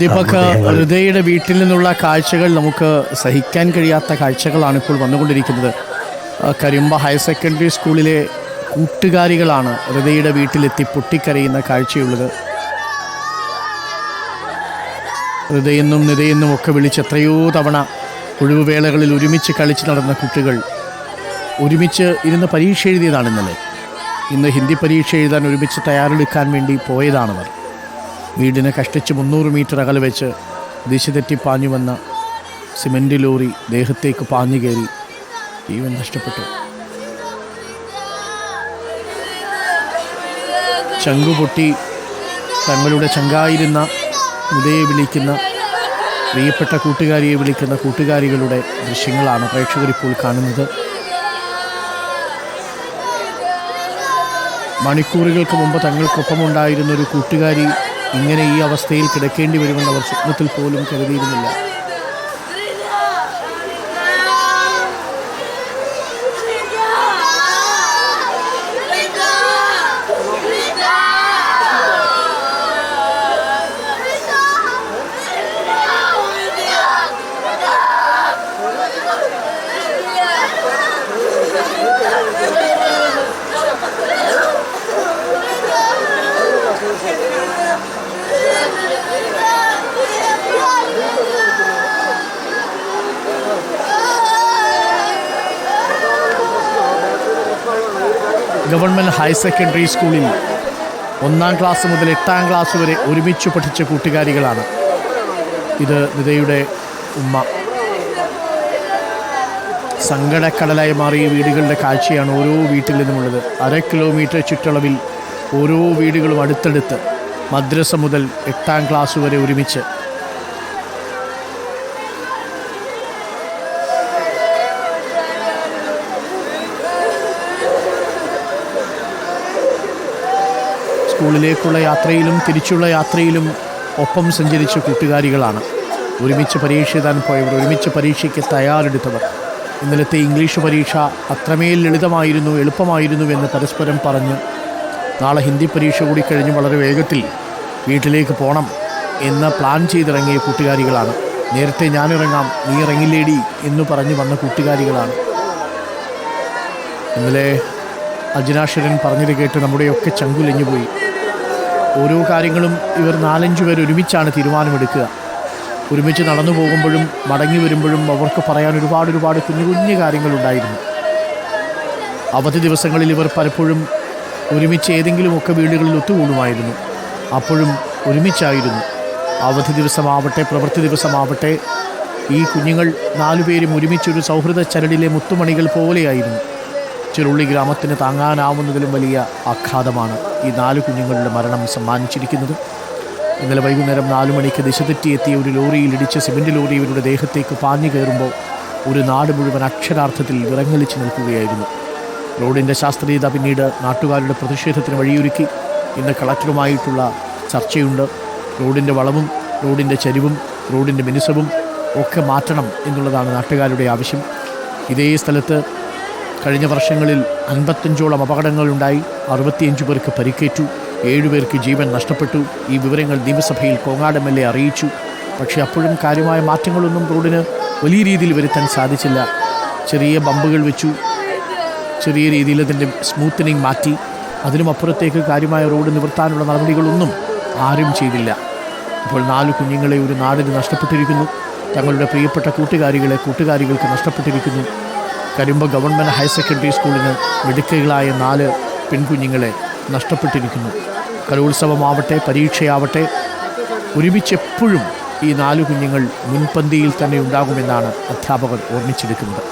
ദീപക്, ഹൃദയയുടെ വീട്ടിൽ നിന്നുള്ള കാഴ്ചകൾ നമുക്ക് സഹിക്കാൻ കഴിയാത്ത കാഴ്ചകളാണ് ഇപ്പോൾ വന്നുകൊണ്ടിരിക്കുന്നത്. കരിമ്പ ഹയർ സെക്കൻഡറി സ്കൂളിലെ കൂട്ടുകാരികളാണ് ഹൃദയയുടെ വീട്ടിലെത്തി പൊട്ടിക്കരയുന്ന കാഴ്ചയുള്ളത്. ഹൃദയെന്നും നിതയെന്നും ഒക്കെ വിളിച്ച് എത്രയോ തവണ ഒഴിവുവേളകളിൽ ഒരുമിച്ച് കളിച്ച് നടന്ന കുട്ടികൾ ഒരുമിച്ച് ഇരുന്ന് പരീക്ഷ എഴുതിയതാണ് ഇന്നലെ. ഇന്ന് ഹിന്ദി പരീക്ഷ എഴുതാൻ ഒരുമിച്ച് തയ്യാറെടുക്കാൻ വേണ്ടി പോയതാണവർ. വീടിന് കഷ്ടിച്ച് 300 മീറ്റർ അകലെ വെച്ച് ദിശ തെറ്റി പാഞ്ഞു വന്ന സിമൻ്റ് ലോറി ദേഹത്തേക്ക് പാഞ്ഞു കയറി ജീവൻ നഷ്ടപ്പെട്ടു. ചങ്കുപൊട്ടി തങ്ങളുടെ ചങ്കായിരുന്ന മുതയെ വിളിക്കുന്ന പ്രിയപ്പെട്ട കൂട്ടുകാരിയെ വിളിക്കുന്ന കൂട്ടുകാരികളുടെ ദൃശ്യങ്ങളാണ് പ്രേക്ഷകരിപ്പോൾ കാണുന്നത്. മണിക്കൂറുകൾക്ക് മുമ്പ് തങ്ങൾക്കൊപ്പമുണ്ടായിരുന്ന ഒരു കൂട്ടുകാരി ഇങ്ങനെ ഈ അവസ്ഥയിൽ കിടക്കേണ്ടി വരുമെന്ന് അവർ സ്വപ്നത്തിൽ പോലും കരുതിയിരുന്നില്ല. ഗവൺമെൻറ് ഹയർ സെക്കൻഡറി സ്കൂളിൽ 1ാം ക്ലാസ് മുതൽ 8ാം ക്ലാസ് വരെ ഒരുമിച്ച് പഠിച്ച കൂട്ടുകാരികളാണ്. ഇത് നിതയുടെ ഉമ്മ. സങ്കടക്കടലായി മാറിയ വീടുകളുടെ കാഴ്ചയാണ് ഓരോ വീട്ടിൽ നിന്നുമുള്ളത്. 1/2 കിലോമീറ്റർ ചുറ്റളവിൽ ഓരോ വീടുകളും അടുത്തടുത്ത്, മദ്രസ മുതൽ 8ാം ക്ലാസ് വരെ ഒരുമിച്ച്. സ്കൂളിലേക്കുള്ള യാത്രയിലും തിരിച്ചുള്ള യാത്രയിലും ഒപ്പം സഞ്ചരിച്ച കൂട്ടുകാരികളാണ്. ഒരുമിച്ച് പരീക്ഷ എഴുതാൻ പോയവർ, ഒരുമിച്ച് പരീക്ഷയ്ക്ക് തയ്യാറെടുത്തവർ. ഇന്നലത്തെ ഇംഗ്ലീഷ് പരീക്ഷ അത്രമേൽ ലളിതമായിരുന്നു, എളുപ്പമായിരുന്നു എന്ന് പരസ്പരം പറഞ്ഞ് നാളെ ഹിന്ദി പരീക്ഷ കൂടി കഴിഞ്ഞ് വളരെ വേഗത്തിൽ വീട്ടിലേക്ക് പോകണം എന്ന് പ്ലാൻ ചെയ്തിറങ്ങിയ കൂട്ടുകാരികളാണ്. നേരത്തെ ഞാനിറങ്ങാം, നീ ഇറങ്ങില്ലേടി എന്ന് പറഞ്ഞ് വന്ന കൂട്ടുകാരികളാണ്. ഇന്നലെ അജ്നാശ്വരൻ പറഞ്ഞത് കേട്ട് നമ്മുടെയൊക്കെ ചങ്കുലഞ്ഞു പോയി. ഓരോ കാര്യങ്ങളും ഇവർ 4-5 പേർ ഒരുമിച്ചാണ് തീരുമാനമെടുക്കുക. ഒരുമിച്ച് നടന്നു പോകുമ്പോഴും മടങ്ങി വരുമ്പോഴും അവർക്ക് പറയാൻ ഒരുപാട് കുഞ്ഞു കുഞ്ഞു കാര്യങ്ങളുണ്ടായിരുന്നു. അവധി ദിവസങ്ങളിൽ ഇവർ പലപ്പോഴും ഒരുമിച്ച് ഏതെങ്കിലുമൊക്കെ വീടുകളിൽ ഒത്തുകൂടുമായിരുന്നു. അപ്പോഴും ഒരുമിച്ചായിരുന്നു. അവധി ദിവസമാവട്ടെ പ്രവൃത്തി ദിവസമാവട്ടെ ഈ കുഞ്ഞുങ്ങൾ 4 പേരും ഒരുമിച്ചൊരു സൗഹൃദ ചരടിലെ മുത്തുമണികൾ പോലെയായിരുന്നു. ചെറുള്ളി ഗ്രാമത്തിന് താങ്ങാനാവുന്നതിലും വലിയ ആഘാതമാണ് ഈ 4 കുഞ്ഞുങ്ങളുടെ മരണം സമ്മാനിച്ചിരിക്കുന്നത്. ഇന്നലെ വൈകുന്നേരം 4 മണിക്ക് ദിശ തെറ്റിയെത്തിയ ഒരു ലോറിയിൽ ഇടിച്ച് സിമൻ്റ് ലോറി ഇവരുടെ ദേഹത്തേക്ക് പാഞ്ഞു കയറുമ്പോൾ ഒരു നാട് മുഴുവൻ അക്ഷരാർത്ഥത്തിൽ വിറങ്ങലിച്ച് നിൽക്കുകയായിരുന്നു. റോഡിൻ്റെ ശാസ്ത്രീയത പിന്നീട് നാട്ടുകാരുടെ പ്രതിഷേധത്തിന് വഴിയൊരുക്കി. ഇന്ന് കളക്ടറുമായിട്ടുള്ള ചർച്ചയുണ്ട്. റോഡിൻ്റെ വളവും റോഡിൻ്റെ ചരിവും റോഡിൻ്റെ മിനുസവും ഒക്കെ മാറ്റണം എന്നുള്ളതാണ് നാട്ടുകാരുടെ ആവശ്യം. ഇതേ സ്ഥലത്ത് കഴിഞ്ഞ വർഷങ്ങളിൽ 55ഓളം അപകടങ്ങളുണ്ടായി. 65 പേർക്ക് പരിക്കേറ്റു, 7 പേർക്ക് ജീവൻ നഷ്ടപ്പെട്ടു. ഈ വിവരങ്ങൾ നിയമസഭയിൽ കോങ്ങാട് MLA അറിയിച്ചു. പക്ഷേ അപ്പോഴും കാര്യമായ മാറ്റങ്ങളൊന്നും റോഡിന് വലിയ രീതിയിൽ വരുത്താൻ സാധിച്ചില്ല. ചെറിയ ബമ്പുകൾ വെച്ചു, ചെറിയ രീതിയിൽ അതിൻ്റെ സ്മൂത്തനിങ് മാറ്റി. അതിനുമപ്പുറത്തേക്ക് കാര്യമായ റോഡ് നിവർത്താനുള്ള നടപടികളൊന്നും ആരും ചെയ്തില്ല. ഇപ്പോൾ 4 കുഞ്ഞുങ്ങളെ ഒരു നാടിന് നഷ്ടപ്പെട്ടിരിക്കുന്നു. തങ്ങളുടെ പ്രിയപ്പെട്ട കൂട്ടുകാരികൾക്ക് നഷ്ടപ്പെട്ടിരിക്കുന്നു. കരിമ്പ ഗവൺമെൻറ് ഹയർ സെക്കൻഡറി സ്കൂളിന് മിടുക്കുകളായ 4 പെൺകുഞ്ഞുങ്ങളെ നഷ്ടപ്പെട്ടിരിക്കുന്നു. കലോത്സവമാവട്ടെ പരീക്ഷയാവട്ടെ ഒരുമിച്ചെപ്പോഴും ഈ 4 കുഞ്ഞുങ്ങൾ മുൻപന്തിയിൽ തന്നെ ഉണ്ടാകുമെന്നാണ് അധ്യാപകർ ഓർമ്മിച്ചെടുക്കുന്നത്.